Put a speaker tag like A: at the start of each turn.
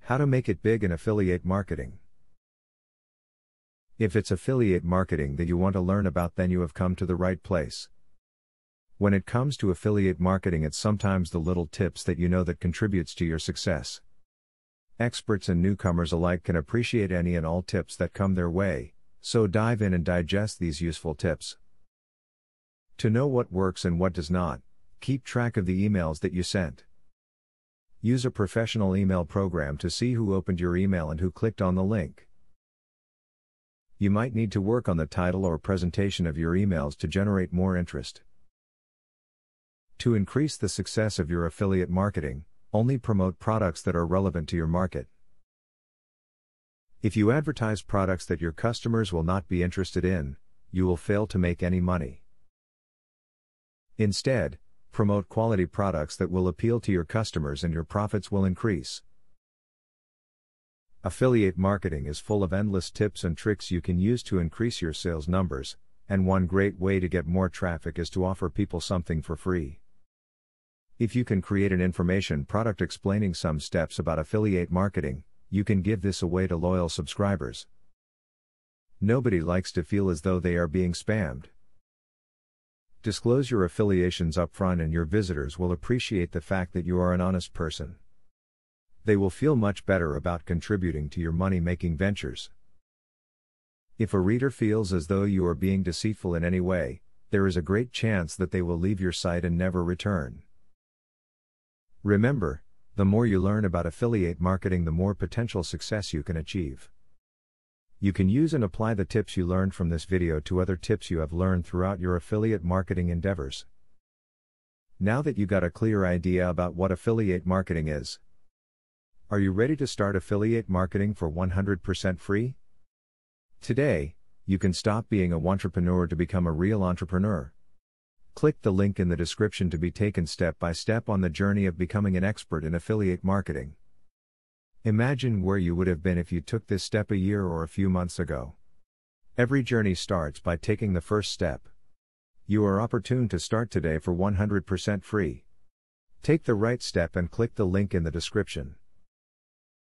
A: How to make it big in affiliate marketing. If it's affiliate marketing that you want to learn about, then you have come to the right place. When it comes to affiliate marketing, it's sometimes the little tips that you know that contributes to your success. Experts and newcomers alike can appreciate any and all tips that come their way, so dive in and digest these useful tips. To know what works and what does not, keep track of the emails that you sent. Use a professional email program to see who opened your email and who clicked on the link. You might need to work on the title or presentation of your emails to generate more interest. To increase the success of your affiliate marketing, only promote products that are relevant to your market. If you advertise products that your customers will not be interested in, you will fail to make any money. Instead, promote quality products that will appeal to your customers and your profits will increase. Affiliate marketing is full of endless tips and tricks you can use to increase your sales numbers, and one great way to get more traffic is to offer people something for free. If you can create an information product explaining some steps about affiliate marketing, you can give this away to loyal subscribers. Nobody likes to feel as though they are being spammed. Disclose your affiliations upfront and your visitors will appreciate the fact that you are an honest person. They will feel much better about contributing to your money-making ventures. If a reader feels as though you are being deceitful in any way, there is a great chance that they will leave your site and never return. Remember, the more you learn about affiliate marketing, the more potential success you can achieve. You can use and apply the tips you learned from this video to other tips you have learned throughout your affiliate marketing endeavors. Now that you got a clear idea about what affiliate marketing is, are you ready to start affiliate marketing for 100% free? Today, you can stop being a wantrepreneur to become a real entrepreneur. Click the link in the description to be taken step by step on the journey of becoming an expert in affiliate marketing. Imagine where you would have been if you took this step a year or a few months ago. Every journey starts by taking the first step. You are opportune to start today for 100% free. Take the right step and click the link in the description.